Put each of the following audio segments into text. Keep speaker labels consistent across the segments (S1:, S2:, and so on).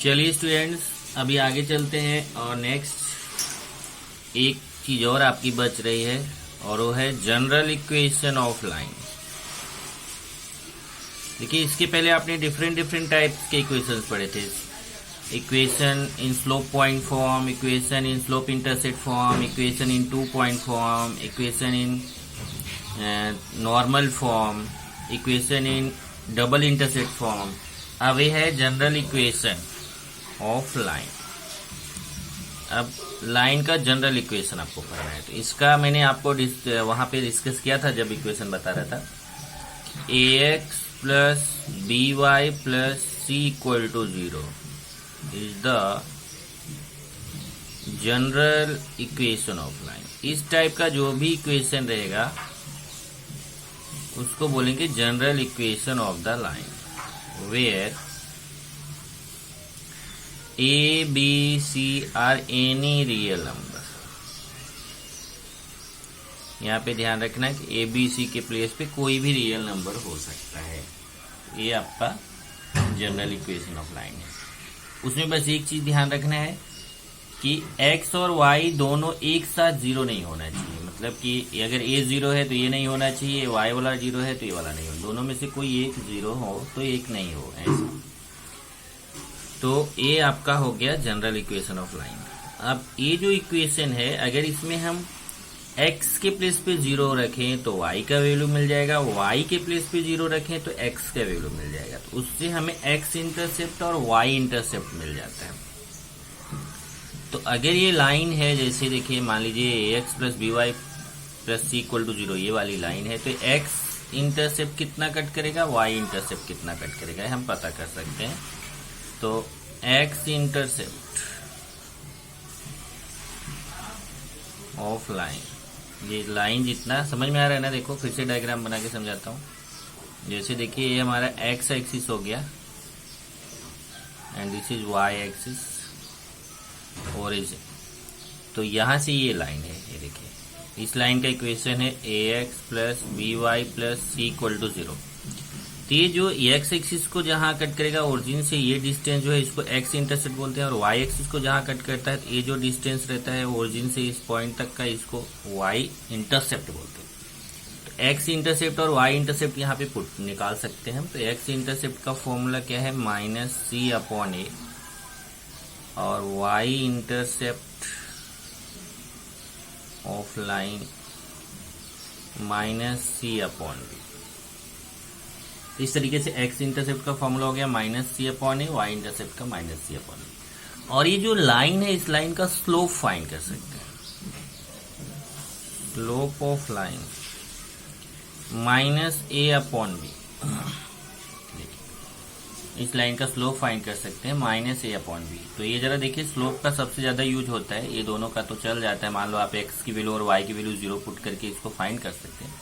S1: चलिए स्टूडेंट्स, अभी आगे चलते हैं और नेक्स्ट एक चीज और आपकी बच रही है और वो है जनरल इक्वेशन ऑफ लाइन। देखिए, इसके पहले आपने डिफरेंट टाइप्स के इक्वेशंस पढ़े थे। Equation in slope point form, equation in slope intercept form, equation in 2 point form, equation in normal form, equation in double intercept form. अब ये है जनरल इक्वेशन ऑफ लाइन। अब लाइन का general equation आपको पढ़ना है, तो इसका मैंने आपको वहां पे डिस्कस किया था जब इक्वेशन बता रहा था। ax plus B Y plus C equal to 0 is the general equation of line. इस टाइप का जो भी इक्वेशन रहेगा उसको बोलेंगे general equation of the line, where A, B, C are any real number। यहाँ पे ध्यान रखना कि A, B, C के प्लेस पे कोई भी रियल नंबर हो सकता है। ये आपका जनरल इक्वेशन ऑफ लाइन है। उसमें बस एक चीज ध्यान रखना है कि x और y दोनों एक साथ 0 नहीं होना चाहिए। मतलब कि अगर A 0 है तो ये नहीं होना चाहिए, y वाला 0 है तो ये वाला नहीं हो। दोनों में से कोई एक 0 हो तो एक नहीं हो, ऐसा। तो ये आपका हो गया जनरल इक्वेशन ऑफ लाइन। अब ये जो इक्वेशन है, अगर इसमें हम x के प्लेस पे 0 रखें तो y का वैल्यू मिल जाएगा, y के प्लेस पे 0 रखें तो x का वैल्यू मिल जाएगा। तो उससे हमें x इंटरसेप्ट और y इंटरसेप्ट मिल जाता है। तो अगर ये लाइन है, जैसे देखिए मान लीजिए ax plus B Y plus C equal to 0, ये वाली लाइन है, तो x इंटरसेप्ट कितना कट करेगा, y इंटरसेप्ट कितना कट करेगा, हम पता कर सकते हैं। तो x इंटरसेप्ट ऑफ लाइन, ये लाइन जितना समझ में आ रहा है ना, देखो फिर से डायग्राम बना के समझाता हूँ। जैसे देखिए ये हमारा x एक्सिस हो गया and this is y axis origin. तो यहां से ये लाइन है, ये देखिए इस लाइन का इक्वेशन है ax plus B Y plus C equal to 0। तो ये जो x एक्सिस को जहां कट करेगा ओरिजिन से, ये डिस्टेंस जो है इसको x इंटरसेप्ट बोलते हैं, और y एक्सिस को जहां कट करता है तो ये जो डिस्टेंस रहता है ओरिजिन से इस पॉइंट तक का, इसको y इंटरसेप्ट बोलते हैं। तो x इंटरसेप्ट और y इंटरसेप्ट यहाँ पे पुट निकाल सकते हैं हम। तो x इंटरसेप्ट का फॉर्मूला क्या है, -c/a, और y intercept of line -c/b। इस तरीके से x इंटरसेप्ट का फॉर्मूला हो गया -c/a, y इंटरसेप्ट का -c/b। और ये जो लाइन है, इस लाइन का स्लोप फाइंड कर सकते हैं। Slope of line -a/b। इस लाइन का स्लोप फाइंड कर सकते हैं -a/b। तो ये जरा देखिए, स्लोप का सबसे ज्यादा यूज होता है, ये दोनों का तो चल जाता है। मान लो आप x की वैल्यू और y की वैल्यू 0 पुट करके इसको फाइंड कर सकते हैं।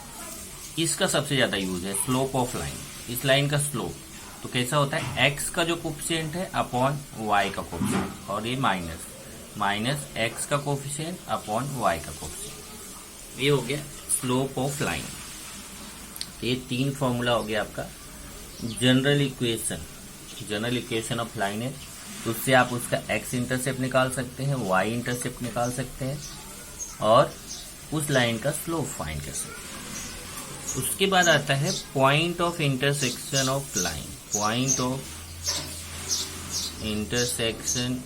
S1: इसका सबसे ज्यादा यूज है स्लोप ऑफ लाइन। इस लाइन का स्लोप तो कैसा होता है, x का जो कोफिशिएंट है अपॉन y का कोफिशिएंट, और ये माइनस x का कोफिशिएंट अपॉन y का कोफिशिएंट। ये हो गया स्लोप ऑफ लाइन। ये 3 फॉर्मूला हो गया आपका जनरल इक्वेशन ऑफ लाइन है। उससे आप उसका x इंटरसेप्ट निकाल सकते हैं, y इंटरसेप्ट निकाल सकते हैं, और उस लाइन का स्लोप फाइंड कर सकते हैं। उसके बाद आता है point of intersection of line. Point of intersection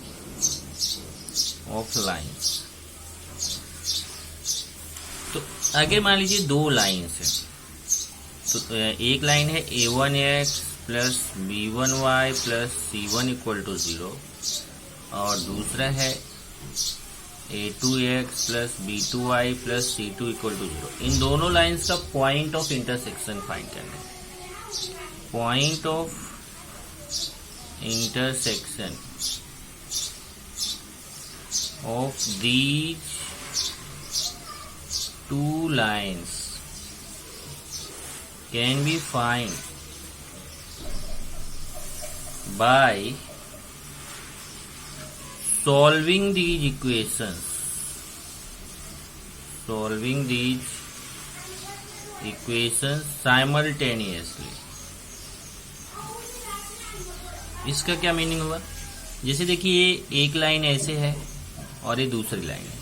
S1: of line. तो अगर मान लीजिए 2 लाइन्स है, तो एक लाइन है a1x plus b1y plus c1 equal to 0, और दूसरा है a2x plus b2y plus c2 equal to 0। इन दोनों लाइंस का पॉइंट ऑफ इंटरसेक्शन फाइंड करना है। Point of intersection of these 2 lines can be find by solving these equations simultaneously। इसका क्या मीनिंग हुआ, जैसे देखिए ये एक लाइन ऐसे है और ये दूसरी लाइन है।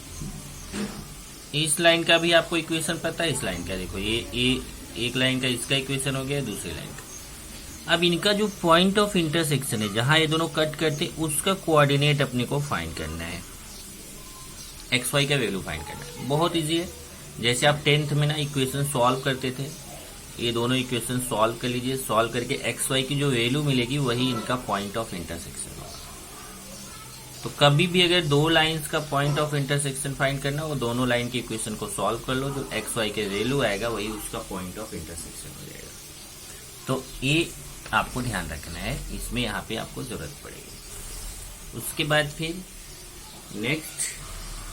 S1: इस लाइन का भी आपको इक्वेशन पता है, इस लाइन का देखो ये एक लाइन का इसका इक्वेशन हो गया, दूसरी लाइन का। अब इनका जो पॉइंट ऑफ इंटरसेक्शन है जहां ये दोनों कट करते उसका कोऑर्डिनेट अपने को फाइंड करना है, एक्स वाई का वैल्यू फाइंड करना है। बहुत इजी है। जैसे आप 10th में ना इक्वेशन सॉल्व करते थे, ये दोनों इक्वेशन सॉल्व कर लीजिए। सॉल्व करके एक्स वाई की जो वैल्यू मिलेगी वही इनका पॉइंट ऑफ इंटरसेक्शन होगा। तो कभी भी अगर दो लाइंस का पॉइंट ऑफ इंटरसेक्शन फाइंड करना हो, दोनों लाइन की इक्वेशन को सॉल्व कर लो, जो एक्स वाई के वैल्यू आएगा वही उसका पॉइंट ऑफ इंटरसेक्शन हो जाएगा। तो ये आपको ध्यान रखना है, इसमें यहाँ पे आपको जरूरत पड़ेगी। उसके बाद फिर नेक्स्ट,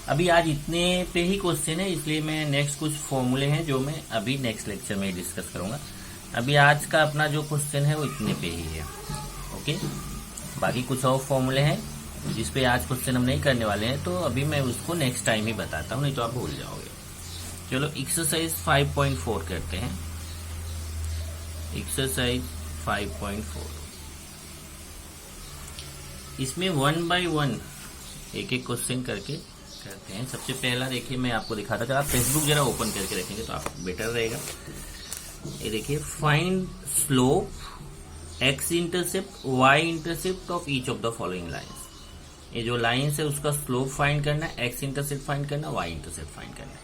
S1: अभी आज इतने पे ही क्वेश्चन है, इसलिए मैं नेक्स्ट कुछ फॉर्मूले हैं जो मैं अभी नेक्स्ट लेक्चर में डिस्कस करूंगा। अभी आज का अपना जो क्वेश्चन है वो इतने पे ही है। ओके, बाकी कुछ और फॉर्मूले हैं जिस पे आज क्वेश्चन हम नहीं करने वाले हैं, तो अभी मैं उसको नेक्स्ट टाइम ही बताता हूँ, नहीं तो आप भूल जाओगे। चलो एक्सरसाइज 5.4 करते हैं। एक्सरसाइज 5.4, इसमें 1 by 1 एक एक क्वेश्चन करके करते हैं। सबसे पहला देखिए मैं आपको दिखाता था, आप फेसबुक जरा ओपन करके रखेंगे तो आप बेटर रहेगा। ये देखिए, find slope X intercept Y intercept of each of the following lines. ये जो लाइंस है उसका स्लोप फाइंड करना, एक्स इंटरसेप्ट फाइंड करना, वाई इंटरसेप्ट फाइंड करना।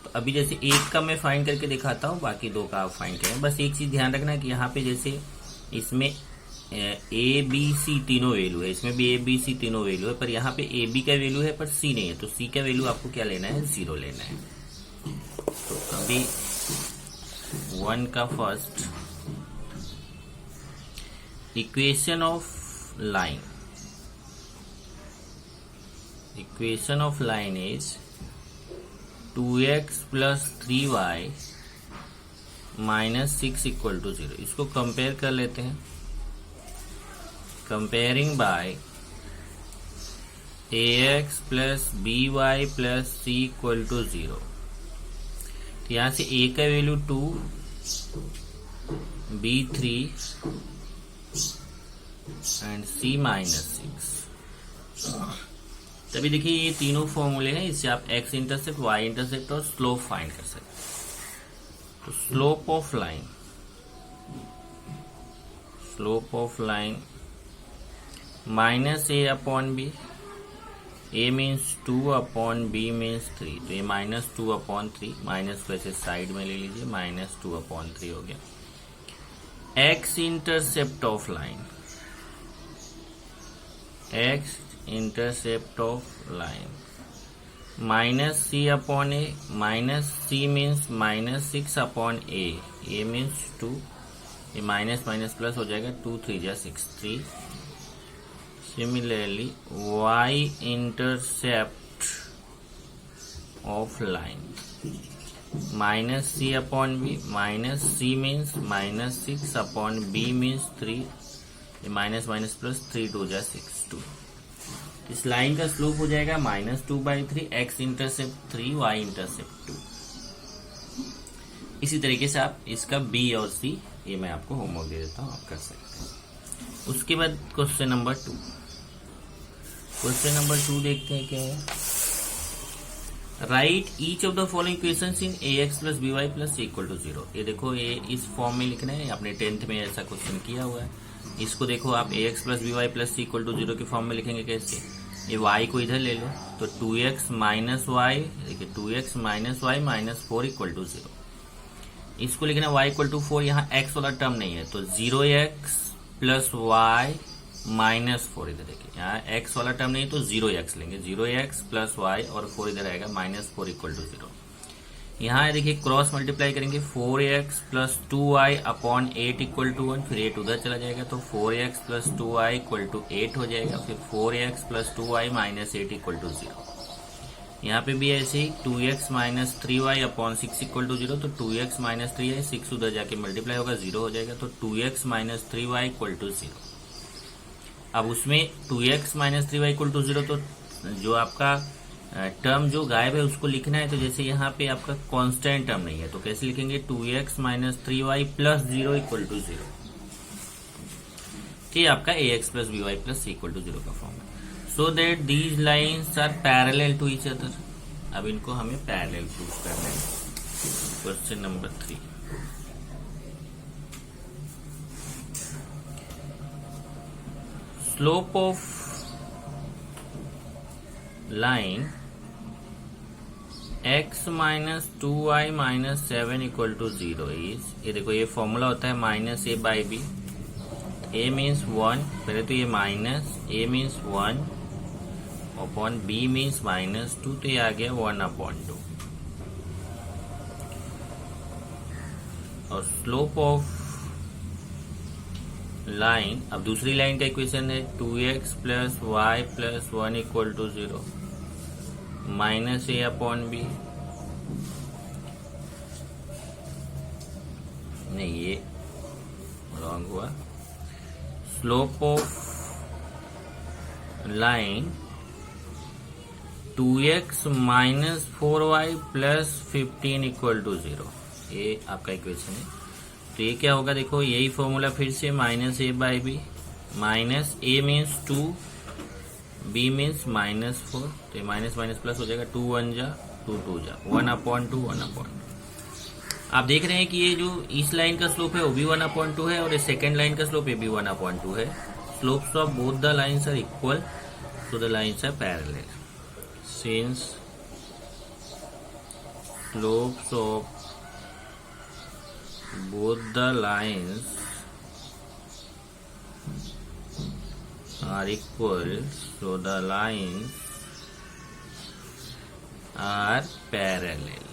S1: तो अभी जैसे एक का मैं फाइंड करके दिखाता हूँ, बाकी दो का आप फाइंड करें। बस एक चीज ध्यान रखना है कि यहाँ पे जैसे इसमें ए बी सी तीनों वैल्यू है, इसमें भी ए बी सी तीनों वैल्यू है, पर यहाँ पे ए बी का वैल्यू है पर सी नहीं है, तो सी का वैल्यू आपको क्या लेना है, 0 लेना है। तो अभी 1 का first, equation of line, equation of line is 2x + 3y - 6 = 0। इसको कंपेयर कर लेते हैं। Comparing by ax + by + c = 0। तो यहां से a का वैल्यू 2, b 3 एंड c -6। तभी देखिए ये तीनों फॉर्मूले हैं, इससे आप x इंटरसेप्ट, y इंटरसेप्ट और स्लोप फाइंड कर सकते हैं। तो slope of line, slope of line -a/b, a means 2/b means 3, तो ये -2/3, माइनस को ऐसे साइड में ले लीजिए, -2/3 हो गया। x intercept of line, x intercept of line -c/a, -c means -6/a, a means 2, ये माइनस माइनस प्लस हो जाएगा, 2 3 जा 6 3। Similarly y intercept of line -c/b, -c means -6/b means 3, ये माइनस माइनस प्लस 3 2 जा 6 2। इस लाइन का slope हो जाएगा -2/3, x इंटरसेप्ट 3, y इंटरसेप्ट 2। इसी तरीके से आप इसका b और c, ये मैं आपको होमवर्क दे देता हूँ, आप कर सकते हैं। उसके बाद क्वेश्चन नंबर 2, क्वेश्चन नंबर 2 देखते हैं क्या है। Right each of the following equations in ax + by + c = 0। ये देखो, ये इस फॉर्म में लिखना है, आपने 10th में ऐसा क्वेश्चन किया हुआ है। इसको देखो आप ax + by + c = 0 के फॉर्म में लिखेंगे कैसे। ये y को इधर ले लो, तो 2x - y, देखिए 2x - y - 4 = 0। इसको लिखना y = 4, यहाँ x वाला टर्म नहीं है, तो 0x + y - 4, इधर देखिए यहाँ x वाला टर्म नहीं है तो 0x लेंगे, 0x + y और 4 इधर आएगा, -4 = 0। यहाँ देखिए क्रॉस मल्टीप्लाई करेंगे, 4x + 2y/8 = 1, फिर 8 उधर चला जाएगा, तो 4x + 2y = 8 हो जाएगा, फिर 4x + 2y - 8 = 0। यहाँ पे भी ऐसे ही 2x - 3y/6 = 0, तो 2x - 3y, 6 उधर जाके मल्टीप्लाई होगा, 0 हो जाएगा, तो 2x - 3y = 0। अब उसमें 2x - 3y = 0, तो जो आपका टर्म जो गायब है उसको लिखना है। तो जैसे यहाँ पे आपका कांस्टेंट टर्म नहीं है, तो कैसे लिखेंगे, 2x - 3y + 0 = 0। कि आपका ax plus by plus c equal to 0 का फॉर्म है। So that these lines are parallel to each other. अब इनको हमें पैरेलल प्रूव करना है। Question number 3, slope of line x minus 2y minus 7 equal to 0 is, ये देखो ये फॉर्मूला होता है minus a by B. a means 1, पहले तो ये minus, a means 1 upon b means minus 2, तो ये आ गया 1 अपॉन 2। और स्लोप ऑफ लाइन, अब दूसरी लाइन का इक्वेशन है 2x plus Y plus 1 equal to 0 minus A upon B. नहीं, ये रॉन्ग हुआ। Slope of line 2x minus 4y plus 15 equal to 0, ये आपका इक्वेशन है। तो ये क्या होगा, देखो यही फॉर्मूला फिर से minus A by B, minus A means 2, B means minus 4, तो ये माइनस माइनस प्लस हो जाएगा, 2 1 जा 2 2 जा 1 अपॉन 2 1 अपॉन 2। आप देख रहे हैं कि ये जो इस लाइन का स्लोप है वो भी 1 अपॉन 2 है और इस सेकेंड लाइन का स्लोप ये भी 1 अपॉन 2 है। Slopes of both the lines are equal, so the lines are parallel. Since slopes of both the lines are equal, so the lines are parallel।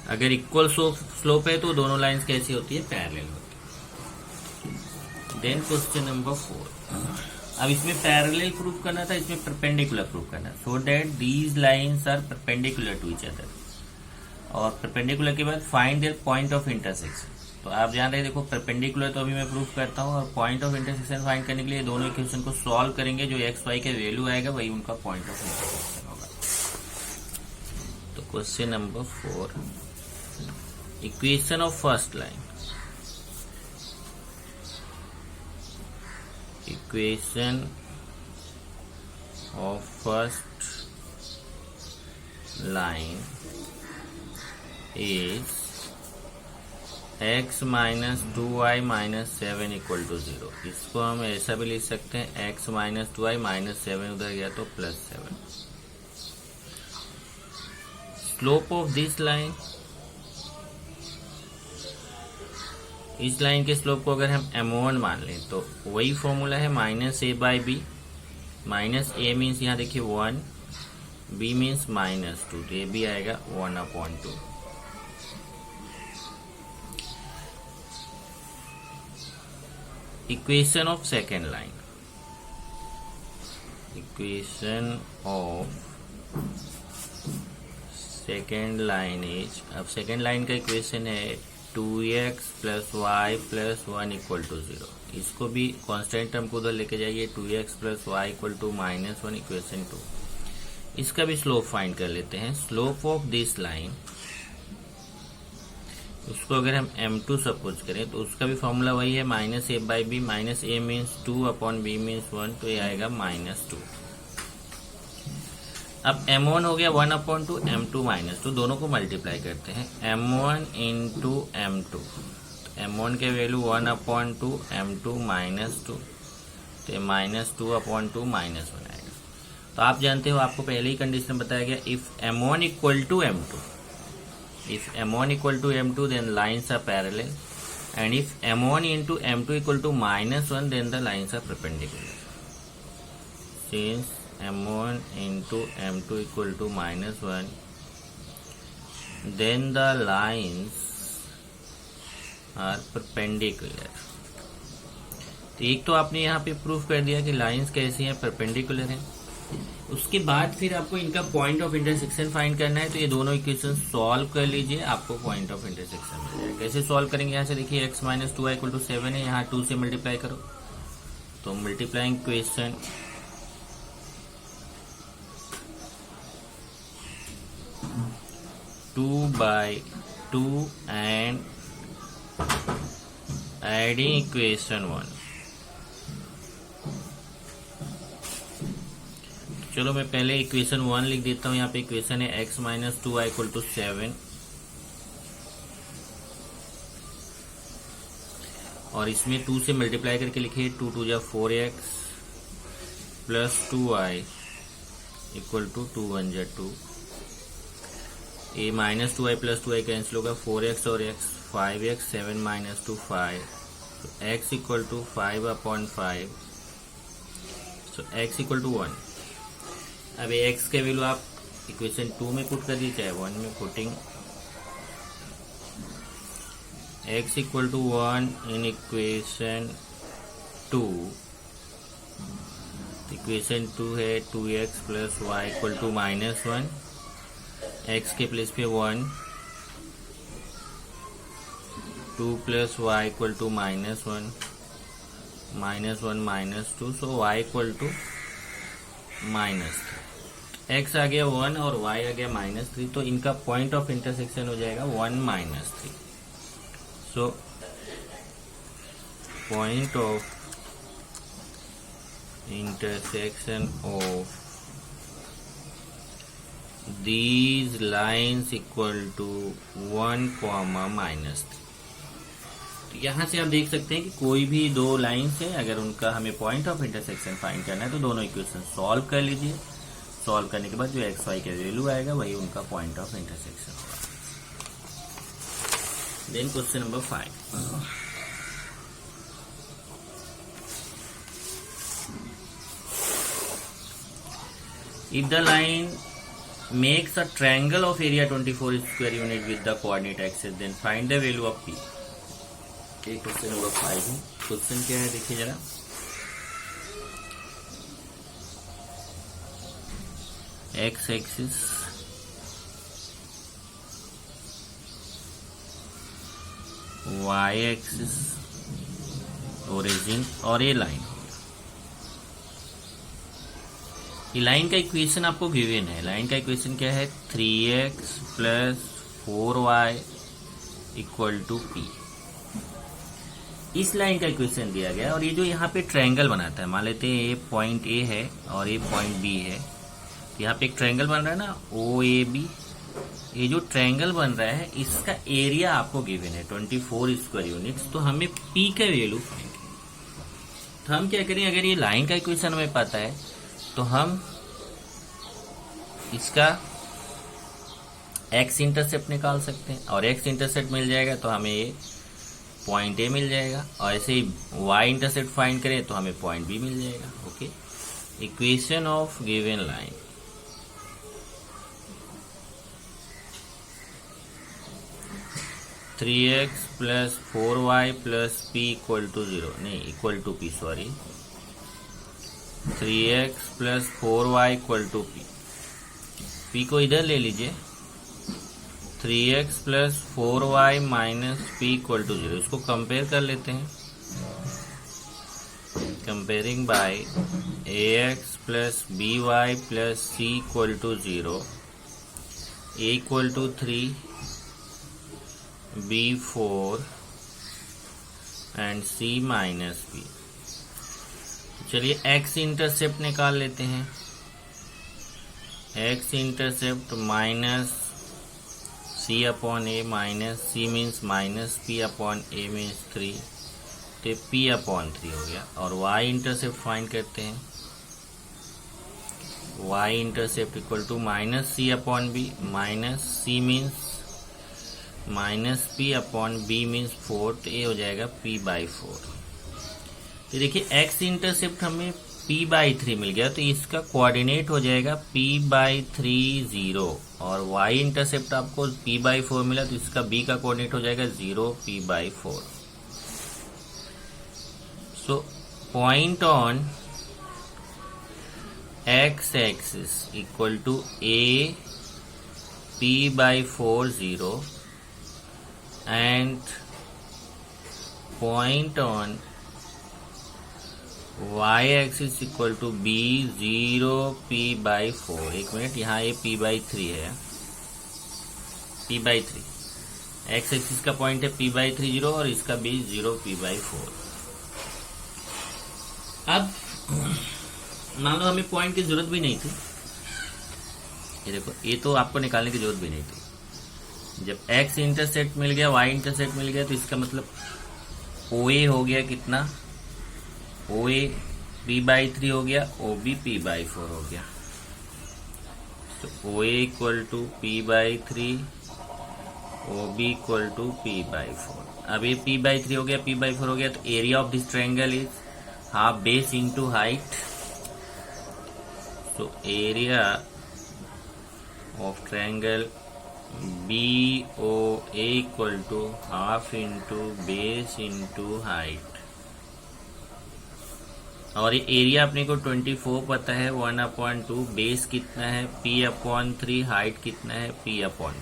S1: अगर इक्वल स्लोप है तो दोनों lines कैसी होती है, पैरेलल होती है। देन क्वेश्चन नंबर 4, अब इसमें पैरेलल प्रूफ करना था, इसमें परपेंडिकुलर प्रूफ करना, so that these lines are perpendicular to each other. और परपेंडिकुलर के बाद find their point of intersection. तो आप जान रहे, देखो परपेंडिकुलर तो अभी मैं प्रूफ करता हूँ, और पॉइंट ऑफ इंटरसेक्शन फाइंड करने के लिए दोनों इक्वेशन को सॉल्व करेंगे, जो एक्स वाई के वैल्यू आएगा वही उनका पॉइंट ऑफ इंटरसेक्शन होगा। तो question number 4, equation of first line, equation of first line is x minus 2y minus 7 equal to 0। इसको हम ऐसा भी लिख सकते हैं, x माइनस 2y माइनस 7 उधर गया तो plus 7। Slope of this line, इस लाइन के स्लोप को अगर हम m1 मान लें तो वही फॉर्मूला है minus a by B. Minus a means यहाँ देखिए 1, b मीन्स माइनस 2, तो ये भी आएगा 1 upon 2। Equation of second line, equation of second line is, अब सेकेंड लाइन का इक्वेशन है 2x plus Y plus 1 equal to 0। इसको भी कांस्टेंट टर्म को उधर लेके जाइए, 2x plus Y equal to minus 1 equation 2। इसका भी स्लोप फाइंड कर लेते हैं। स्लोप ऑफ दिस लाइन, उसको अगर हम m2 सपोज करें तो उसका भी फॉर्मूला वही है minus A by B. Minus A means 2 upon B means 1, तो ये आएगा माइनस 2। अब m1 हो गया 1 अपॉन 2, m2 माइनस 2, दोनों को मल्टीप्लाई करते हैं, m1 इंटू m2। m1 के वैल्यू 1 अपॉन 2, m2 माइनस 2, तो माइनस 2 अपॉन 2 माइनस 1 आएगा। तो आप जानते हो, आपको पहले ही कंडीशन बताया गया, if m1 equal to m2, if m1 equal to m2 then lines are parallel, and if m1 into m2 equal to minus 1 then the lines are perpendicular. Since m1 into m2 equal to minus 1 then the lines are perpendicular। तो एक तो आपने यहाँ पे proof कर दिया कि lines कैसी हैं, परपेंडिकुलर हैं। उसके बाद फिर आपको इनका पॉइंट ऑफ इंटरसेक्शन फाइंड करना है, तो ये दोनों इक्वेशन सॉल्व कर लीजिए, आपको पॉइंट ऑफ इंटरसेक्शन मिल जाएगा। कैसे सॉल्व करेंगे, यहाँ से देखिए x minus 2y equal to 7 है, यहाँ 2 से मल्टीप्लाई करो, तो multiplying equation 2/2 and adding equation 1, चलो मैं पहले इक्वेशन 1 लिख देता हूँ। यहाँ पे इक्वेशन है x minus 2y equal to 7, और इसमें 2 से मल्टीप्लाई करके लिखिए 2 2 जा 4x plus 2y equal to 2 1 जा 2। ए minus 2y plus 2y cancel होगा, 4x और x 5x, 7 माइनस 2 5, तो x इक्वल टू 5/5, तो x इक्वल टू 1। अब x के वैल्यू आप इक्वेशन 2 में पुट कर दीजिए, चाहे 1 में putting x equal to 1 in equation 2। Equation 2 है 2x plus Y equal to -1, x के प्लेस पे 1, 2 plus Y equal to -1, -1 -2, so y equal to -3। x आ गया 1 और y आ गया -3, तो इनका पॉइंट ऑफ इंटरसेक्शन हो जाएगा 1 -3। So point of intersection of these lines equal to 1, -3। तो यहाँ से आप देख सकते हैं कि कोई भी दो लाइन्स है, अगर उनका हमें पॉइंट ऑफ इंटरसेक्शन फाइंड करना है तो दोनों इक्वेशन सॉल्व कर लीजिए। सॉल्व करने के बाद जो एक्स वाई का वैल्यू आएगा वही उनका पॉइंट ऑफ इंटरसेक्शन होगा। Then question number 5। If the line makes a triangle of area 24 square unit with the coordinate axis, then find the value of P। ये क्वेश्चन नंबर 5 है। Question क्या है देखिए जरा। X axis y axis origin और ये line. ये line का इक्वेशन आपको गिवन है। लाइन का इक्वेशन क्या है, 3x plus 4y equal to पी। इस लाइन का इक्वेशन दिया गया और ये जो यहाँ पे ट्रायंगल बनाता है, मान लेते हैं ये पॉइंट ए है और ये पॉइंट बी है। यहाँ पे एक ट्रायंगल बन रहा है ना, ओ ए बी। ये जो ट्रायंगल बन रहा है इसका एरिया आपको गिवन है 24 स्क्वायर यूनिट्स। तो हमें पी का वैल्यू फाइंड करें। तो हम क्या करें, अगर ये लाइन का इक्वेशन हमें पता है तो हम इसका एक्स इंटरसेप्ट निकाल सकते हैं, और एक्स इंटरसेप्ट मिल जाएगा तो हमें ये पॉइंट ए मिल जाएगा, और ऐसे ही वाई इंटरसेप्ट फाइंड करें तो हमें पॉइंट बी मिल जाएगा। Okay, equation of given line. Three x plus 4y plus p equal to 0, नहीं equal to p, sorry 3x plus 4y equal to पी। पी को इधर ले लीजिए, 3x plus 4y minus p equal to 0। इसको compare कर लेते हैं। Comparing by ax plus by plus c equal to 0, a equal to 3, b 4 and c minus b। चलिए एक्स इंटरसेप्ट निकाल लेते हैं। X intercept minus c upon a, minus c means minus p upon a means 3, तो P upon 3 हो गया। और Y intercept find करते हैं। Y intercept equal to minus c upon b, minus c means minus p upon B means 4, तो ये हो जाएगा p/4। तो देखिए एक्स इंटरसेप्ट हमें p/3 मिल गया, तो इसका कोऑर्डिनेट हो जाएगा p/3 0, और y इंटरसेप्ट आपको p/4 मिला तो इसका b का कोऑर्डिनेट हो जाएगा 0 p/4। So point on x axis equal to a p/4 0 and point on y axis equal to b 0 p/4। एक मिनट, यहाँ ये p/3 है, p/3 x एक्सिस का पॉइंट है p/3 0 और इसका b 0 p/4। अब मान लो हमें पॉइंट की जरूरत भी नहीं थी, ये देखो ये तो आपको निकालने की जरूरत भी नहीं थी। जब x इंटरसेप्ट मिल गया, y इंटरसेप्ट मिल गया, तो इसका मतलब OA हो गया कितना, OA p/3 हो गया, OB p/4 हो गया। तो OA equal to p/3, OB equal to p/4। अब ये p/3 हो गया, p/4 हो गया, तो area of this triangle is half base into height. तो area of triangle BOA equal to half into base into height. और ये एरिया अपने को 24 पता है, 1/2, बेस कितना है p/3, हाइट कितना है p/4।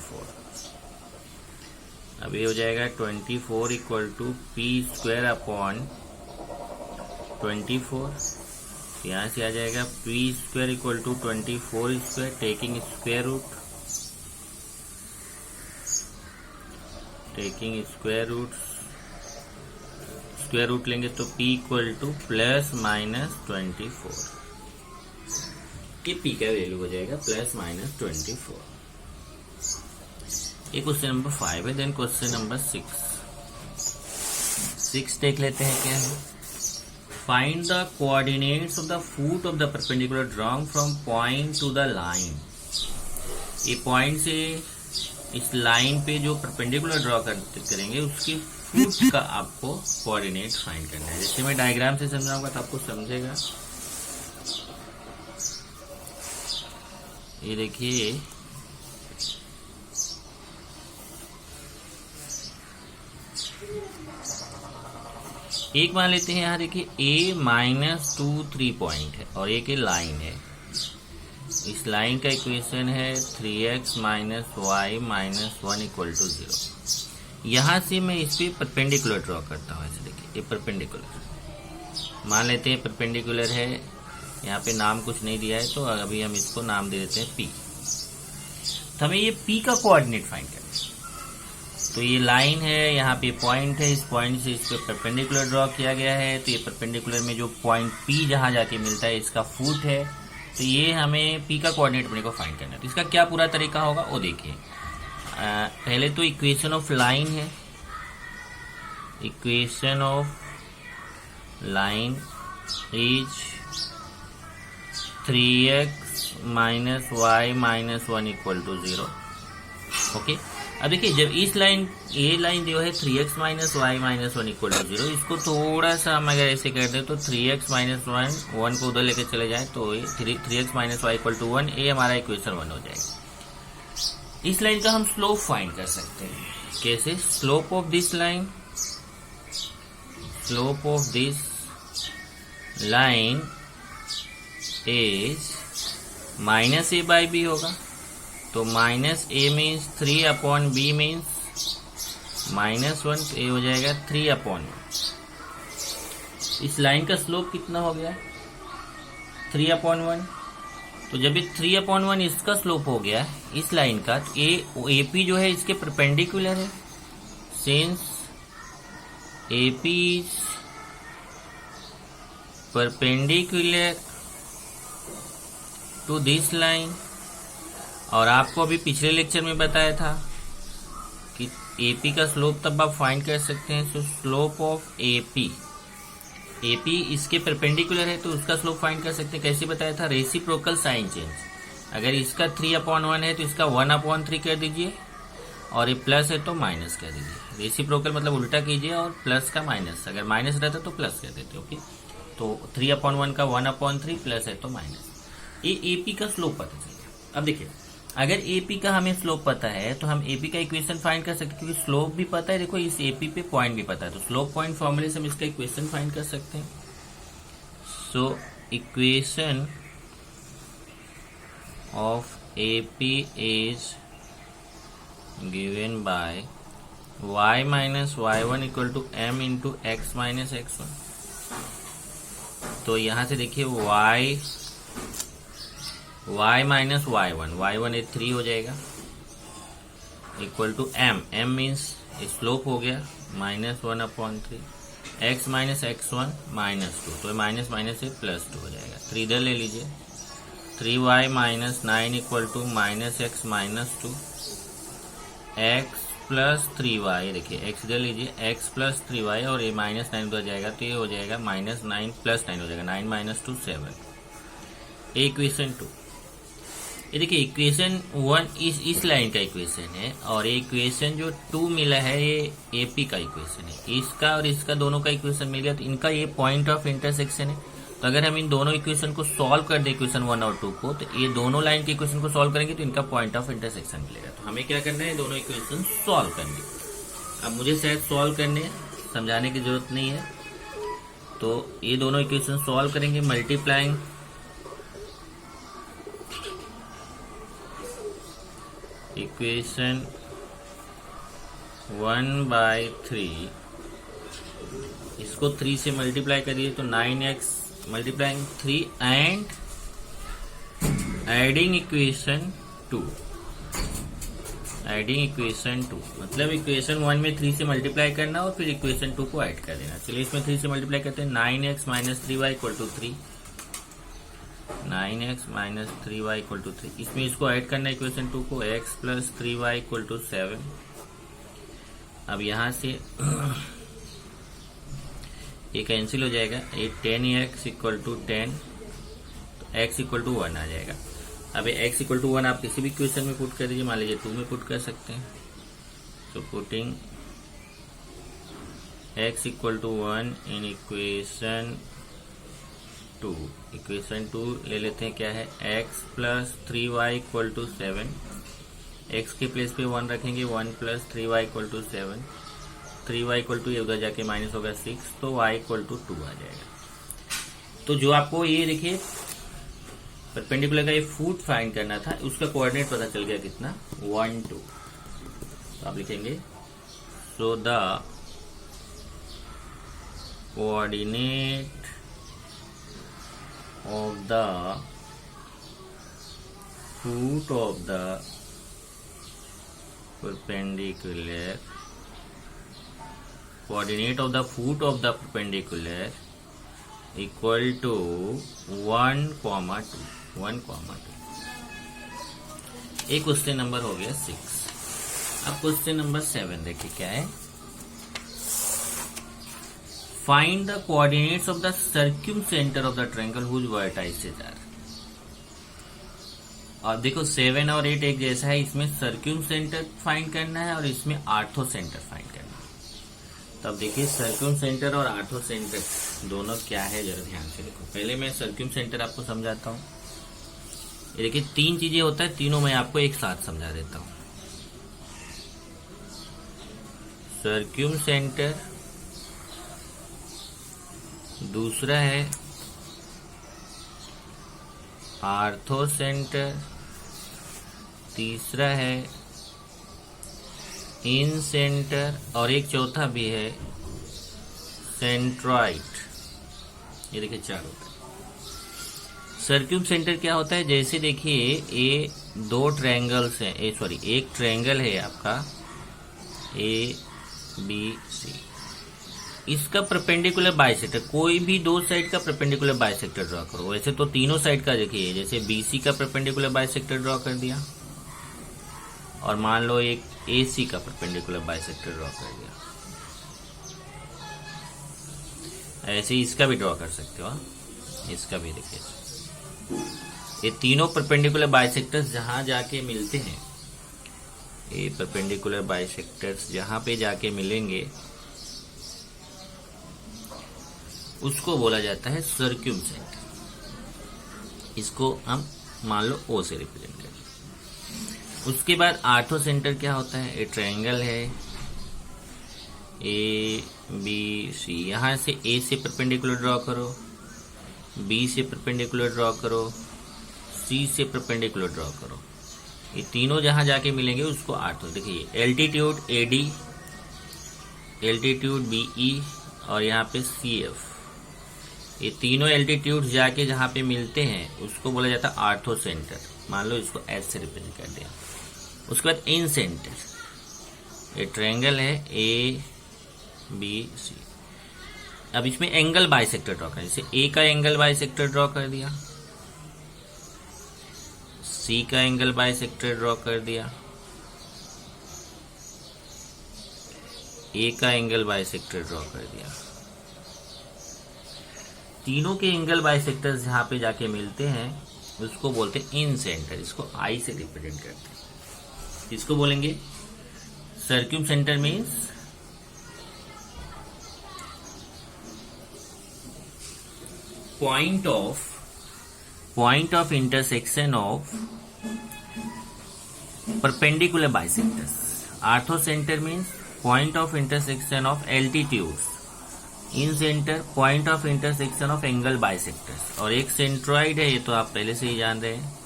S1: अब ये हो जाएगा 24 इक्वल टू p²/24। यहाँ से आ जाएगा p² equal to 24² taking square root, square root लेंगे तो p इक्वल टू ±24। ये p का वैल्यू हो जाएगा ±24। ये क्वेश्चन नंबर 5 है। देन क्वेश्चन नंबर 6 देख लेते हैं क्या है। Find the coordinates of the foot of the perpendicular drawing from point two the line. ये पॉइंट से इस लाइन पे जो परपेंडिकुलर ड्रॉ करेंगे उसकी फुट का आपको कोऑर्डिनेट फाइंड करना है। जैसे मैं डायग्राम से समझाऊंगा तो आपको समझेगा। ये देखिए एक मान लेते हैं, यहाँ देखिए A-2 3 पॉइंट है और एक लाइन है। इस लाइन का इक्वेशन है 3x - y - 1 = 0। यहाँ से मैं इस पे परपेंडिकुलर ड्रॉ करता हूँ। ऐसे देखिए ये परपेंडिकुलर मान लेते हैं, परपेंडिकुलर है। यहाँ पे नाम कुछ नहीं दिया है तो अभी हम इसको नाम दे देते हैं P। तो हमें ये P का कोऑर्डिनेट फाइंड करना है। तो ये लाइन है, यहाँ पे पॉइंट है, इस पॉइंट से इस पे परपेंडिकुलर ड्रॉ किया गया है। तो ये परपेंडिकुलर में जो पॉइंट P जहाँ जाके मिलता है इसका फुट है। तो ये हमें P का कोऑर्डिनेट अपने को फाइंड करना है। तो इसका क्या पूरा तरीका होगा वो देखिए। पहले तो इक्वेशन ऑफ लाइन है। Equation of line is 3x - y - 1 = 0। Okay. अब देखिए जब इस लाइन ये लाइन जो है 3x - y - 1 = 0, इसको थोड़ा सा हम अगर ऐसे कर दें तो 3x - 1 को उधर लेके चले जाए तो 3x - y = 1, ये हमारा इक्वेशन 1 हो जाएगा। इस लाइन का हम स्लोप फाइंड कर सकते हैं। कैसे? Slope of this line, slope of this line is -a/b होगा। तो -a मीन्स 3/b मीन्स -1, तो ये हो जाएगा 3/1। इस लाइन का स्लोप कितना हो गया? 3/1। तो जब ये 3/1 इसका स्लोप हो गया इस लाइन का, तो AP जो है इसके परपेंडिकुलर है। Since AP is perpendicular to this line. और आपको अभी पिछले लेक्चर में बताया था कि AP का स्लोप तब आप फाइंड कर सकते हैं। सो स्लोप ऑफ AP इसके परपेंडिकुलर है तो उसका स्लोप फाइंड कर सकते हैं। कैसे बताया था? Reciprocal sign change. अगर इसका 3/1 है तो इसका 1/3 कर दीजिए, और ये प्लस है तो माइनस कर दीजिए। रेसिप्रोकल मतलब उल्टा कीजिए और प्लस का माइनस, अगर माइनस रहता तो प्लस कर देते। ओके। तो 3/1 का 1/3 प्लस है तो माइनस। ये AP का स्लोप पता चलेगा। अब देखिए अगर AP का हमें स्लोप पता है तो हम AP का इक्वेशन फाइंड कर सकते हैं, क्योंकि स्लोप भी पता है। देखो इस AP पे पॉइंट भी पता है, तो स्लोप पॉइंट फॉर्मूले से हम इसका इक्वेशन फाइंड कर सकते हैं। So equation of AP is given by y - y1 = m × x - x1। तो यहां से देखिए y - y1 ये 3 हो जाएगा equal to m means slope हो गया -1/3। x माइनस x1 माइनस 2, तो माइनस माइनस से प्लस 2 हो जाएगा। 3 इधर ले लीजिए, 3y minus 9 equal to minus x minus 2, x plus 3y, देखिए x इधर लीजिए, x प्लस 3y और ये माइनस 9 उधर जाएगा तो ये हो जाएगा माइनस 9 प्लस 9 हो जाएगा, 9 माइनस 2 7। इक्वेशन 2, ये देखिए इक्वेशन 1 इस लाइन का इक्वेशन है और ये इक्वेशन जो 2 मिला है ये एपी का इक्वेशन है। इसका और इसका दोनों का इक्वेशन मिल गया तो इनका ये पॉइंट ऑफ इंटरसेक्शन है। तो अगर हम इन दोनों इक्वेशन को सॉल्व कर दे, इक्वेशन 1 और 2 को, तो ये दोनों लाइन के इक्वेशन को सॉल्व करेंगे तो इनका पॉइंट ऑफ इंटरसेक्शन मिलेगा। तो हमें क्या करना है, दोनों इक्वेशन सॉल्व करनी। अब मुझे शायद सॉल्व करने समझाने की जरूरत नहीं है, तो ये दोनों इक्वेशन सॉल्व करेंगे। मल्टीप्लाइंग इक्वेशन 1/3, इसको 3 से मल्टीप्लाई करिए तो 9x multiplying 3 and adding equation 2, adding equation 2 मतलब इक्वेशन 1 में 3 से मल्टीप्लाई करना और फिर इक्वेशन 2 को ऐड कर देना। चलिए इसमें 3 से मल्टीप्लाई करते हैं, 9x minus 3y equal to 3, 9x minus 3y equal to 3। इसमें इसको ऐड करना है इक्वेशन 2 को, x plus 3y equal to 7। अब यहां से ये कैंसिल हो जाएगा, ये 10x इक्वल टू 10, तो x इक्वल टू 1 आ जाएगा। अब ये x इक्वल टू 1 आप किसी भी इक्वेशन में पुट कर दीजिए, मान लीजिए 2 में पुट कर सकते हैं। तो putting x equal to 1 in equation 2, equation 2 ले लेते हैं, क्या है, x plus 3y equal to 7, x के प्लेस पे 1 रखेंगे, 1 plus 3y equal to 7, 3y equal to ये उधर जाके माइनस होगा 6, तो y इक्वल टू 2 आ जाएगा। तो जो आपको ये देखिए परपेंडिकुलर का ये फुट फाइंड करना था, उसका कोऑर्डिनेट पता चल गया कितना, 1 2। तो आप लिखेंगे so the coordinate of the foot of the perpendicular, coordinate of the foot of the perpendicular equal to 1, 2, 1, 2। एक क्वेश्चन नंबर हो गया 6। अब क्वेश्चन नंबर 7 देखिए क्या है, Find the coordinates of the circumcenter of the triangle whose vertices are। और देखो 7 और 8 एक जैसा है, इसमें सर्क्यूमसेंटर फाइंड करना है और इसमें आर्थोसेंटर फाइंड करना है। तब देखिए सर्क्यूमसेंटर और आर्थोसेंटर दोनों क्या है, जरा ध्यान से देखो। पहले मैं सर्क्यूमसेंटर आपको समझाता हूँ। ये देखिए 3 चीजें होता है, तीनों मैं आपको एक साथ समझा देता हूँ। सर्क्यूमसेंटर, दूसरा है आर्थोसेंटर, तीसरा है इन सेंटर और एक चौथा भी है सेंट्रॉइड। ये देखिए 4 होता है। सर्क्यूम सेंटर क्या होता है, जैसे देखिए ये 2 ट्रायंगल्स हैं, एक ट्रायंगल है आपका ABC, इसका परपेंडिकुलर बाइसेक्टर, कोई भी 2 साइड का परपेंडिकुलर बाइसेक्टर ड्रॉ करो। वैसे तो तीनों साइड का देखिए, जैसे BC का परपेंडिकुलर बाइसेक्टर ड्रॉ कर दिया और मान लो एक AC का परपेंडिकुलर बाइसेक्टर ड्रॉ कर दिया, ऐसे इसका भी ड्रॉ कर सकते हो, इसका भी देखिए। ये तीनों परपेंडिकुलर बाइसेक्टर्स जहां जाके मिलते हैं, ये परपेंडिकुलर बाइसेक्टर्स जहां पे जाके मिलेंगे उसको बोला जाता है सर्क्यूम सेंटर। इसको हम मान लो O से रिप्रेजेंट करें। उसके बाद आर्थो सेंटर क्या होता है, ये ट्रायंगल है ABC, यहां से A से परपेंडिकुलर ड्रॉ करो, B से परपेंडिकुलर ड्रॉ करो, C से परपेंडिकुलर ड्रॉ करो। ये तीनों जहां जाके मिलेंगे उसको आर्थो। देखिए एल्टीट्यूड AD, एल्टीट्यूड BE और यहाँ पे CF, ये तीनों एल्टीट्यूड जाके जहां पे मिलते हैं उसको बोला जाता है आर्थो सेंटर। मान लो इसको S से रिप्रेजेंट कर दिया। उसके बाद इन सेंटर, ये ट्रायंगल है ABC, अब इसमें एंगल बाइसेक्टर ड्रॉ करें। जैसे ए का एंगल बाइसेक्टर ड्रॉ कर दिया, सी का एंगल बाइसेक्टर ड्रॉ कर दिया, ए का एंगल बाइसेक्टर ड्रॉ कर दिया। तीनों के एंगल बाइसेक्टर्स जहां पे जाके मिलते हैं उसको बोलते हैं इन सेंटर। इसको आई से रिप्रेजेंट करते हैं। इसको बोलेंगे circumcentre means point of intersection of perpendicular bisectors. Orthocentre means point of intersection of altitudes. Incentre point of intersection of angle bisectors. और एक सेंट्रॉइड है, ये तो आप पहले से ही जान रहे हैं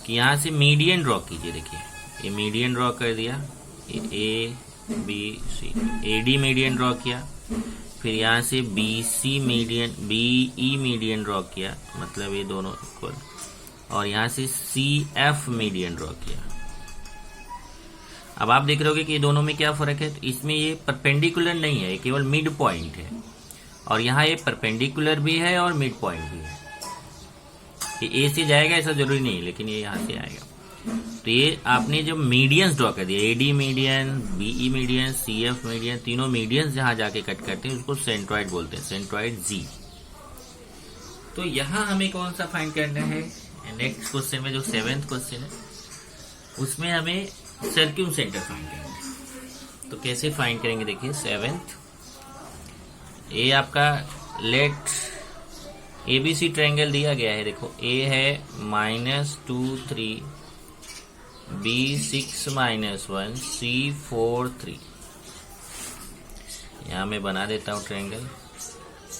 S1: कि यहां से मीडियन ड्रॉ कीजिए। देखिए ये मीडियन ड्रॉ कर दिया, ये a b c, a d median draw किया, फिर यहां से b c median, b e median draw किया, मतलब ये दोनों इक्वल, और यहां से सी एफ मीडियन ड्रॉ किया। अब आप देख रहे होगे कि ये दोनों में क्या फर्क है। तो इसमें ये परपेंडिकुलर नहीं है, ये केवल मिड पॉइंट है, और यहाँ ये परपेंडिकुलर भी है और मिड पॉइंट भी है। ये ए से जाएगा ऐसा जरूरी नहीं, लेकिन ये यहाँ से आएगा। तो ये आपने जब मीडियंस ड्रॉ कर दिया, AD median, BE median, CF median, तीनों मीडियंस जहां जाके कट करते हैं उसको सेंट्रॉइड बोलते हैं, सेंट्रॉइड जी। तो यहाँ हमें कौन सा फाइंड करना है? नेक्स्ट क्वेश्चन में जो 7th क्वेश्चन है उसमें हमें सर्क्यूम सेंटर फाइंड करना है। तो कैसे फाइंड करेंगे? देखिए 7th, ए आपका लेट एबीसी ट्रायंगल दिया गया है। देखो ए है -2 3, बी 6 -1, सी 4 3। यहां मैं बना देता हूं ट्रायंगल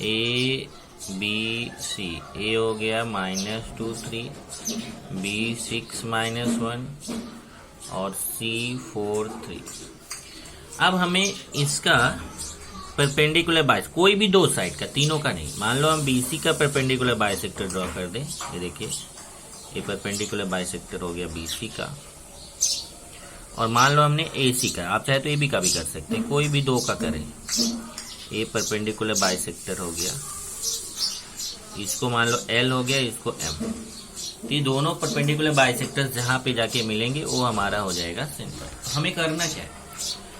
S1: ए बी सी। ए हो गया -2 3, बी 6 -1 और सी 4 3। अब हमें इसका परपेंडिकुलर बाइस, कोई भी दो साइड का, तीनों का नहीं। मान लो हम बीसी का परपेंडिकुलर बाइसेक्टर ड्रॉ कर दें। ये देखिए ये परपेंडिकुलर बाइसेक्टर हो गया बीसी का, और मान लो हमने एसी का, आप चाहे तो एबी का भी कर सकते हैं, कोई भी दो का करें। ये परपेंडिकुलर बाइसेक्टर हो गया, इसको मान लो एल हो गया, इसको एम। ये दोनों परपेंडिकुलर बाइसेक्टर्स जहां पे जाके मिलेंगे वो हमारा हो जाएगा सेंटर। हमें करना क्या है?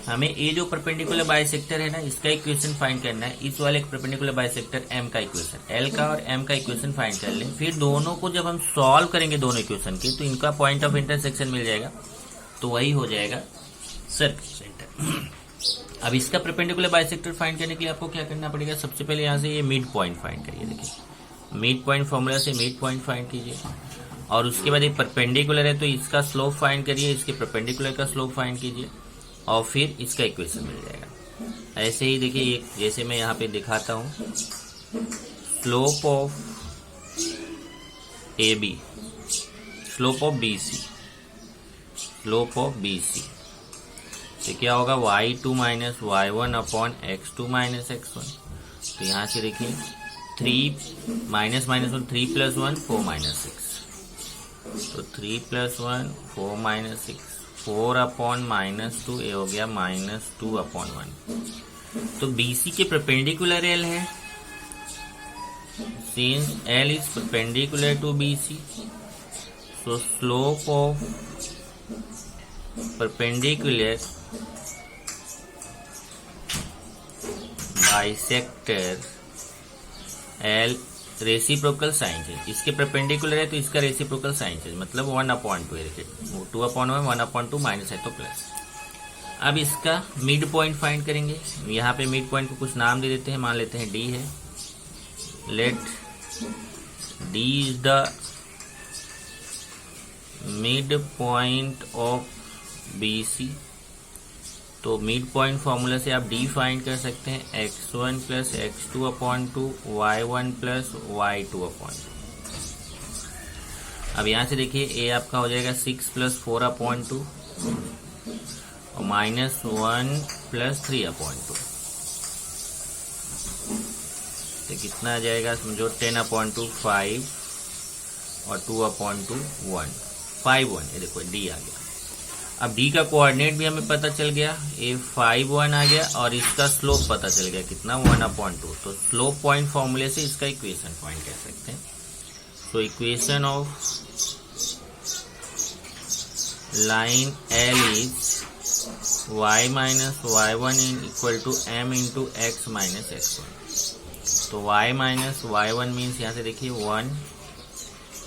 S1: हमें ये जो परपेंडिकुलर बाइसेक्टर है ना, इसका इक्वेशन फाइंड करना है। इस वाले परपेंडिकुलर बाइसेक्टर एम का इक्वेशन, एल का और एम का इक्वेशन फाइंड कर लें। फिर दोनों को जब हम सॉल्व करेंगे दोनों इक्वेशन के, तो इनका पॉइंट ऑफ इंटरसेक्शन मिल जाएगा, तो वही हो जाएगा सर्क्यूम सेंटर। अब इसका परपेंडिकुलर बाइसेक्टर फाइंड करने के लिए आपको क्या करना पड़ेगा? सबसे पहले यहाँ से ये मिड पॉइंट फाइंड करिए। देखिए मिड पॉइंट फॉर्मूला से मिड पॉइंट फाइंड कीजिए, और उसके बाद ये परपेंडिकुलर है तो इसका स्लोप फाइंड करिए, इसके परपेंडिकुलर का स्लोप फाइंड कीजिए, और फिर इसका इक्वेशन मिल जाएगा। ऐसे ही देखिए, जैसे मैं यहाँ पे दिखाता हूँ, slope of a b, slope of b c, slope of b c, तो क्या होगा? y2 - y1 upon x2 - x1। तो यहाँ से देखिए 3 -1 3 + 1 4 - 6, तो 3 + 1 4 - 6, 4 अपॉन -2, ये हो गया -2 अपॉन 1। तो BC के परपेंडिकुलर L है, since L is perpendicular to BC, so slope of perpendicular bisector L reciprocal sign change. इसके परपेंडिकुलर है तो इसका रेसिप्रोकल साइन चेंज, मतलब 1/2 है। देखिए 2/1 1/2 माइनस है तो प्लस। अब इसका मिड पॉइंट फाइंड करेंगे। यहाँ पे मिड पॉइंट को कुछ नाम दे देते हैं, मान लेते हैं डी है। Let d is the mid point of BC। तो मिड पॉइंट फॉर्मूला से आप डी फाइंड कर सकते हैं, x1 + x2/2, y1 + y2/2। अब यहाँ से देखिए a आपका हो जाएगा 6 + 4/2 और -1 + 3/2। तो कितना आ जाएगा? समझो 10/2 5 और 2/2 1 5 1। ये देखो डी आ गया। अब डी का कोऑर्डिनेट भी हमें पता चल गया, ये 5 1 आ गया और इसका स्लोप पता चल गया कितना 1/2। तो स्लोप पॉइंट फॉर्मूले से इसका इक्वेशन पॉइंट कह सकते हैं। तो equation of line l is y minus y1 equal to m into x minus x1। तो y माइनस y1 मीन्स यहाँ से देखिए 1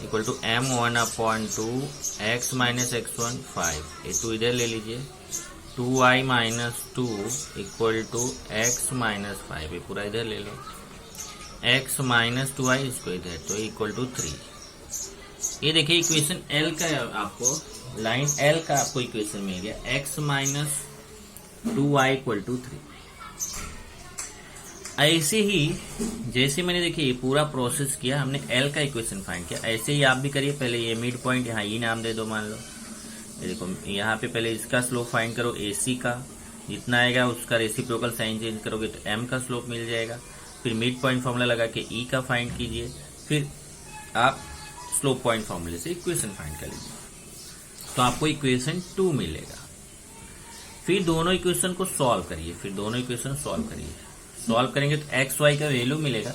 S1: equal to m1/2 x minus x1 5। ये 2 इधर ले लीजिए, 2y minus 2 equal to x minus 5, ये पूरा इधर ले लो, x माइनस 2y इसको इधर, तो इक्वल टू 3। ये देखिए इक्वेशन L का आपको, लाइन L का आपको इक्वेशन मिल गया, x minus 2y equal to 3। ऐसे ही जैसे मैंने देखिए ये पूरा प्रोसेस किया, हमने L का इक्वेशन फाइंड किया, ऐसे ही आप भी करिए। पहले ये मिड पॉइंट यहाँ ई नाम दे दो, मान लो ये देखो, यहाँ पे पहले इसका स्लोप फाइंड करो, AC का जितना आएगा उसका रेसिप्रोकल साइन चेंज करोगे तो M का स्लोप मिल जाएगा। फिर मिड पॉइंट फॉर्मूला लगा के E का फाइंड कीजिए, फिर आप स्लोप पॉइंट फॉर्मूले से इक्वेशन फाइंड कर लीजिए, तो आपको इक्वेशन 2 मिलेगा। फिर दोनों इक्वेशन को सॉल्व करिए, सॉल्व करेंगे तो एक्स वाई का वैल्यू मिलेगा।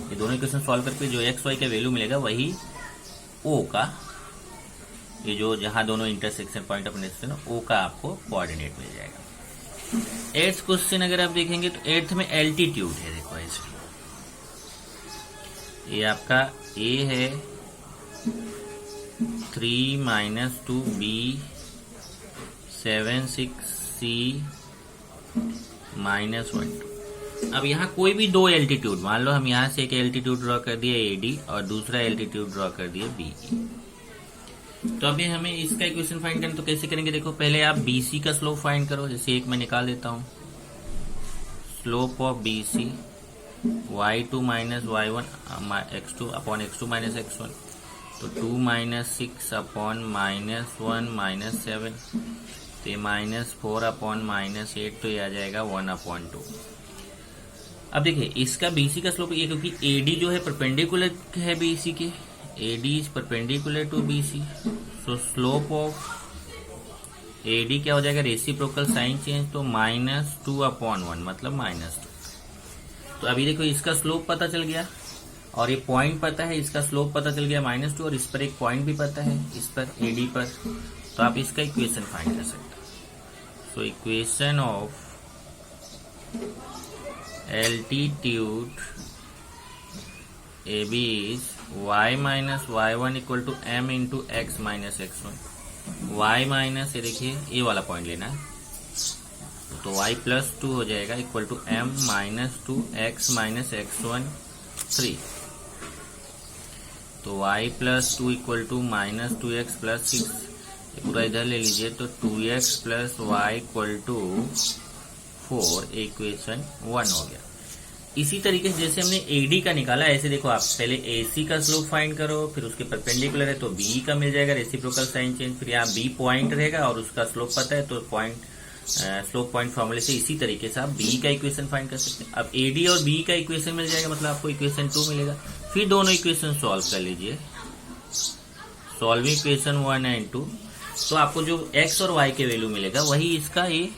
S1: ये दोनों इक्वेशन सॉल्व करके जो एक्स वाई का वैल्यू मिलेगा वही ओ का, ये जो जहां दोनों इंटरसेक्शन पॉइंट ऑफ इंटरसेक्शन ओ का आपको कोऑर्डिनेट मिल जाएगा। 8th क्वेश्चन अगर आप देखेंगे तो 8th में एल्टीट्यूड है, देखो ऐसे, ये आपका ए है 3 माइनस 2b 7 6 c माइनस 1 2। अब यहाँ कोई भी दो एल्टीट्यूड, मान लो हम यहाँ से एक एल्टीट्यूड ड्रॉ कर दिए AD और दूसरा एल्टीट्यूड ड्रॉ कर दिए BE। तो अभी हमें इसका इक्वेशन फाइंड करना, तो कैसे करेंगे, देखो पहले आप BC का स्लोप फाइंड करो। जैसे एक मैं निकाल देता हूँ, slope of BC y2 minus y1 x2 upon x2 minus x1, तो 2 माइनस 6 अपॉन माइनस 1 माइनस 7, तो माइनस 4 अपॉन माइनस 8, तो ये आ जाएगा 1/2। अब देखिए इसका BC का स्लोप, ये क्योंकि AD जो है परपेंडिकुलर है BC के, AD is perpendicular to BC, so slope of AD क्या हो जाएगा, रेसिप्रोकल साइन चेंज, तो -2/1 मतलब -2। तो अभी देखो इसका स्लोप पता चल गया और ये पॉइंट पता है, इसका स्लोप पता चल गया -2, और इस पर एक पॉइंट भी पता है, इस पर AD पर, तो आप इसका इक्वेशन फाइंड कर सकते हैं। So equation of altitude AB is y minus y1 equal to m into x minus x1। y minus, ये देखिए ये वाला पॉइंट लेना है, तो y प्लस 2 हो जाएगा equal to m minus 2 x minus x1 3। तो y plus 2 equal to minus 2x plus 6, ये पूरा इधर ले लीजिए, तो 2x plus y equal to 4, equation 1 हो गया। इसी तरीके से जैसे हमने AD का निकाला, ऐसे देखो आप पहले AC का स्लोप फाइंड करो, फिर उसके परपेंडिकुलर है तो BE का मिल जाएगा, रेसिप्रोकल साइन चेंज, फिर यहाँ B पॉइंट रहेगा और उसका स्लोप पता है, तो पॉइंट स्लोप पॉइंट फॉर्मूले से इसी तरीके से आप BE का इक्वेशन फाइंड कर सकते हैं। अब AD और BE का इक्वेशन मिल जाएगा, मतलब आपको इक्वेशन 2 मिलेगा। फिर दोनों इक्वेशन सॉल्व कर लीजिए, सॉल्विंग इक्वेशन 1 एंड 2, तो आपको जो x और y के वैल्यू मिलेगा वही इसका ये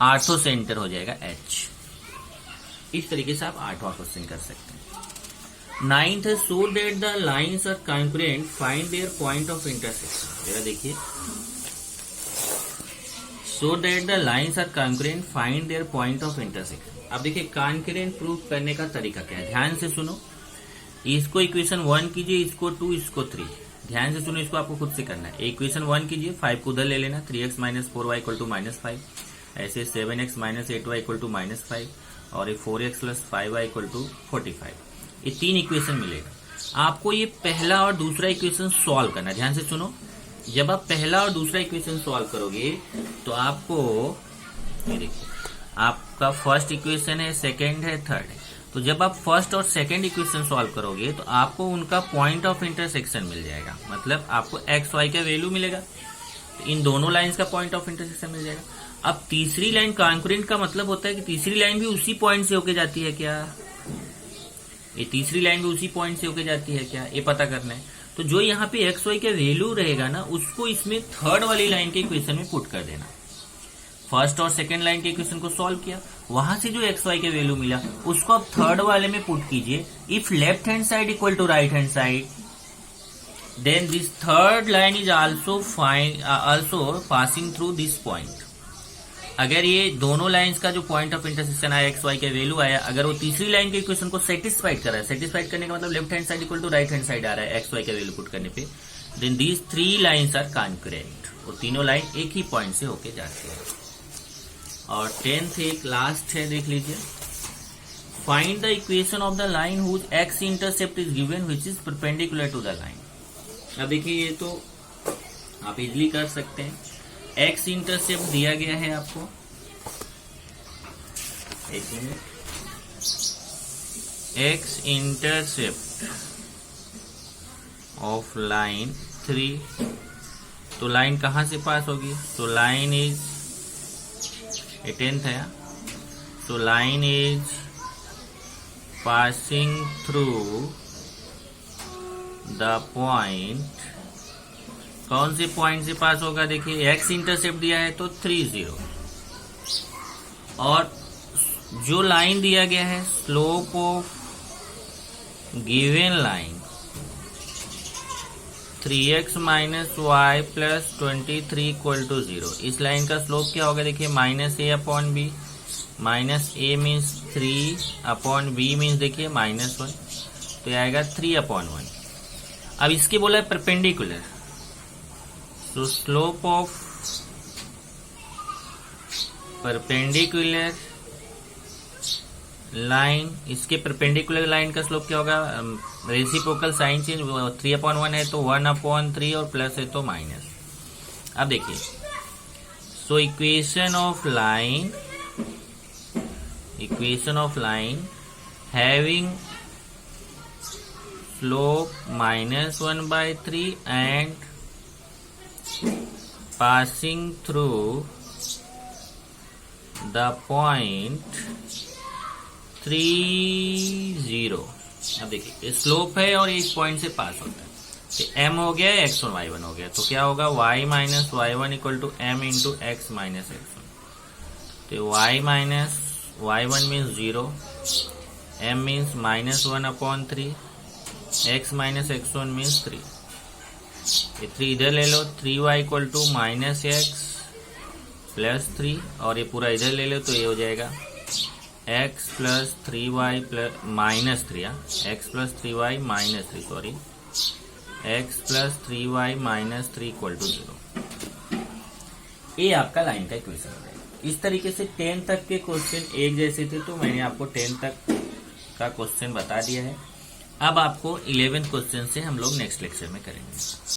S1: आर्थो सेंटर हो जाएगा H। इस तरीके से आप 8वां क्वेश्चन कर सकते हैं। 9th है, so that the lines are concurrent find their point of intersection. जरा देखिए, so that the lines are concurrent find their point of intersection. अब देखिए कॉन्करेंट प्रूव करने का तरीका क्या है, ध्यान से सुनो। इसको इक्वेशन 1 कीजिए, इसको 2, इसको 3, ध्यान से सुनो, इसको आपको खुद से करना है। इक्वेशन 1 कीजिए, 5 को उधर ले लेना, 3x minus 4y equal to -5, ऐसे 7x minus 8y equal to -5, और ये 4x plus 5y equal to 45, ये 3 इक्वेशन मिलेगा। आपको ये पहला और दूसरा इक्वेशन सॉल्व करना है, ध्यान से सुनो। जब आप पहला और दूसरा इक्वेशन सॉल्व करोगे तो आपको ये देखिए, आपका फर्स्ट इक्वेशन है, सेकंड है, थर्ड है, तो जब आप फर्स्ट और सेकंड इक्वेशन सॉल्व करोगे तो आपको उनका पॉइंट ऑफ इंटरसेक्शन मिल जाएगा, मतलब आपको एक्स वाई का वैल्यू मिलेगा, इन दोनों लाइंस का पॉइंट ऑफ इंटरसेक्शन मिल जाएगा। अब तीसरी लाइन कॉन्करेंट का मतलब होता है कि तीसरी लाइन भी उसी पॉइंट से होके जाती है क्या, ये तीसरी लाइन भी उसी पॉइंट से होके जाती है क्या, ये पता करना है। तो जो यहाँ पे एक्स वाई का वैल्यू रहेगा ना, उसको इसमें थर्ड वाली लाइन के इक्वेशन में पुट कर देना। फर्स्ट और सेकंड लाइन के इक्वेशन को सॉल्व किया, वहां से जो एक्स वाई का वैल्यू मिला उसको आप थर्ड वाले में पुट कीजिए। If left hand side equal to right hand side, then this third line is also passing through this point. अगर ये दोनों लाइंस का जो पॉइंट ऑफ इंटरसेक्शन आया, एक्स वाई का वैल्यू आया, अगर वो तीसरी लाइन के इक्वेशन को सेटिस्फाइड कर रहा है, सेटिस्फाइड करने का मतलब left hand side equal to right hand side आ रहा है एक्स वाई का वैल्यू पुट करने पे, then these three lines are concurrent. वो तीनों लाइन एक ही पॉइंट से होके जाती है। और 10th एक लास्ट है, देख लीजिए। Find the equation of the line whose x intercept is given which is perpendicular to the line. अब देखिए ये तो आप इजिली कर सकते हैं। एक्स इंटरसेप्ट दिया गया है आपको, एक minute, x intercept of line 3, तो लाइन कहां से पास होगी, तो लाइन इज 10th है, so line is passing through the point, कौन से पॉइंट से पास होगा, देखिए एक्स इंटरसेप्ट दिया है तो 3 0, और जो लाइन दिया गया है slope of given line 3x minus y plus 23 equal to 0, इस लाइन का स्लोप क्या होगा, देखिए माइनस ए अपॉन बी, माइनस ए मीन्स 3 अपॉन बी मीन्स देखिए -1, तो आएगा 3 अपॉन 1। अब इसके बोला है परपेंडिकुलर, तो स्लोप ऑफ परपेंडिकुलर लाइन, इसके परपेंडिकुलर लाइन का स्लोप क्या होगा, रेसिप्रोकल साइन चेंज, 3/1 है तो 1/3 और प्लस है तो माइनस। अब देखिए, सो equation of line having slope -1/3 and passing through the point 3 0। अब देखिए स्लोप है और एक पॉइंट से पास होता है, तो m हो गया, x और y1 हो गया, तो क्या होगा y minus y1 equal to m into x minus x1, तो y minus y1 means 0, m means -1/3, x minus x1 means 3, ये 3 इधर ले लो, 3y equal to -x plus 3, और ये पूरा इधर ले लो तो ये हो जाएगा x plus 3y plus -3, x plus 3y -3, sorry, x plus 3y -3 equal to 0। ये आपका लाइन का इक्वेशन है। इस तरीके से 10 तक के क्वेश्चन एक जैसे थे, तो मैंने आपको 10 तक का क्वेश्चन बता दिया है। अब आपको 11th क्वेश्चन से हम लोग नेक्स्ट लेक्चर में करेंगे।